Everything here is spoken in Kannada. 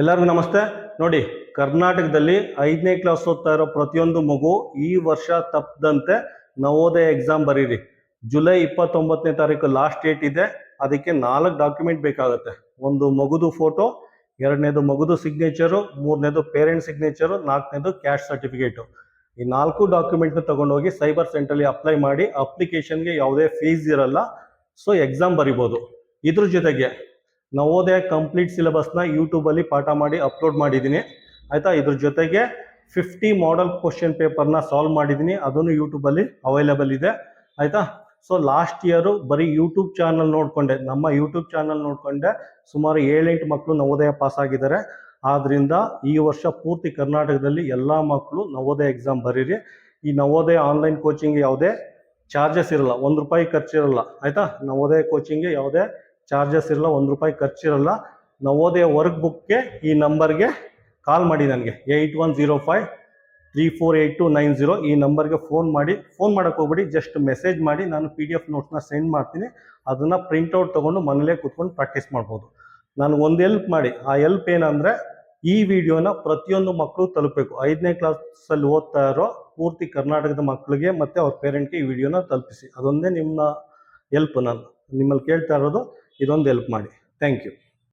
ಎಲ್ಲರಿಗೂ ನಮಸ್ತೆ. ನೋಡಿ, ಕರ್ನಾಟಕದಲ್ಲಿ 5ನೇ ಕ್ಲಾಸ್ ಓದ್ತಾ ಇರೋ ಪ್ರತಿಯೊಂದು ಮಗು ಈ ವರ್ಷ ತಪ್ಪದಂತೆ ನವೋದಯ ಎಕ್ಸಾಮ್ ಬರೀರಿ. ಜುಲೈ 29ನೇ ತಾರೀಕು ಲಾಸ್ಟ್ ಡೇಟ್ ಇದೆ. ಅದಕ್ಕೆ 4 ಡಾಕ್ಯುಮೆಂಟ್ ಬೇಕಾಗುತ್ತೆ. ಒಂದು ಮಗುದು ಫೋಟೋ, ಎರಡನೇದು ಮಗುದು ಸಿಗ್ನೇಚರು, ಮೂರನೇದು ಪೇರೆಂಟ್ ಸಿಗ್ನೇಚರು, ನಾಲ್ಕನೇದು ಕ್ಯಾಸ್ಟ್ ಸರ್ಟಿಫಿಕೇಟು. ಈ 4 ಡಾಕ್ಯುಮೆಂಟ್ನ ತಗೊಂಡೋಗಿ ಸೈಬರ್ ಸೆಂಟ್ರಲ್ಲಿ ಅಪ್ಲೈ ಮಾಡಿ. ಅಪ್ಲಿಕೇಶನ್ಗೆ ಯಾವುದೇ ಫೀಸ್ ಇರಲ್ಲ, ಸೊ ಎಕ್ಸಾಮ್ ಬರಿಬೋದು. ಇದ್ರ ಜೊತೆಗೆ ನವೋದಯ ಕಂಪ್ಲೀಟ್ ಸಿಲೆಬಸ್ನ ಯೂಟ್ಯೂಬಲ್ಲಿ ಪಾಠ ಮಾಡಿ ಅಪ್ಲೋಡ್ ಮಾಡಿದ್ದೀನಿ, ಆಯಿತಾ. ಇದ್ರ ಜೊತೆಗೆ 50 ಮಾಡೆಲ್ ಕ್ವಶನ್ ಪೇಪರ್ನ ಸಾಲ್ವ್ ಮಾಡಿದ್ದೀನಿ, ಅದನ್ನು ಯೂಟ್ಯೂಬಲ್ಲಿ ಅವೈಲೇಬಲ್ ಇದೆ, ಆಯಿತಾ. ಸೊ ಲಾಸ್ಟ್ ಇಯರು ಬರೀ ಯೂಟ್ಯೂಬ್ ಚಾನಲ್ ನೋಡಿಕೊಂಡೆ, ನಮ್ಮ ಯೂಟ್ಯೂಬ್ ಚಾನಲ್ ನೋಡಿಕೊಂಡೆ ಸುಮಾರು 7-8 ಮಕ್ಕಳು ನವೋದಯ ಪಾಸ್ ಆಗಿದ್ದಾರೆ. ಆದ್ದರಿಂದ ಈ ವರ್ಷ ಪೂರ್ತಿ ಕರ್ನಾಟಕದಲ್ಲಿ ಎಲ್ಲ ಮಕ್ಕಳು ನವೋದಯ ಎಕ್ಸಾಮ್ ಬರೀರಿ. ಈ ನವೋದಯ ಆನ್ಲೈನ್ ಕೋಚಿಂಗ್ ಯಾವುದೇ ಚಾರ್ಜಸ್ ಇರಲ್ಲ, 1 ರೂಪಾಯಿ ಖರ್ಚಿರಲ್ಲ, ಆಯಿತಾ. ನವೋದಯ ಕೋಚಿಂಗ್ಗೆ ಯಾವುದೇ ಚಾರ್ಜಸ್ ಇರಲ್ಲ, 1 ರೂಪಾಯಿ ಖರ್ಚಿರಲ್ಲ. ನವೋದಯ ವರ್ಕ್ ಬುಕ್ಗೆ ಈ ನಂಬರ್ಗೆ ಕಾಲ್ ಮಾಡಿ, ನನಗೆ 8105348290 ಈ ನಂಬರ್ಗೆ ಫೋನ್ ಮಾಡಿ. ಫೋನ್ ಮಾಡೋಕ್ಕೆ ಹೋಗ್ಬಿಡಿ, ಜಸ್ಟ್ ಮೆಸೇಜ್ ಮಾಡಿ, ನಾನು PDF ನೋಟ್ಸ್ನ ಸೆಂಡ್ ಮಾಡ್ತೀನಿ. ಅದನ್ನು ಪ್ರಿಂಟೌಟ್ ತೊಗೊಂಡು ಮನೇಲೇ ಕೂತ್ಕೊಂಡು ಪ್ರಾಕ್ಟೀಸ್ ಮಾಡ್ಬೋದು. ನನಗೆ ಒಂದು ಹೆಲ್ಪ್ ಮಾಡಿ. ಆ ಹೆಲ್ಪ್ ಏನಂದರೆ, ಈ ವಿಡಿಯೋನ ಪ್ರತಿಯೊಂದು ಮಕ್ಕಳು ತಲುಪಬೇಕು. 5ನೇ ಕ್ಲಾಸಲ್ಲಿ ಓದ್ತಾ ಇರೋ ಪೂರ್ತಿ ಕರ್ನಾಟಕದ ಮಕ್ಕಳಿಗೆ ಮತ್ತು ಅವ್ರ ಪೇರೆಂಟ್ಗೆ ಈ ವಿಡಿಯೋನ ತಲುಪಿಸಿ. ಅದೊಂದೇ ನಿಮ್ಮ ಹೆಲ್ಪ್. ನಾನು ನಿಮ್ಮಲ್ಲಿ ಕೇಳ್ತಾ ಇರೋದು, ಇದೊಂದು ಹೆಲ್ಪ್ ಮಾಡಿ. Thank you.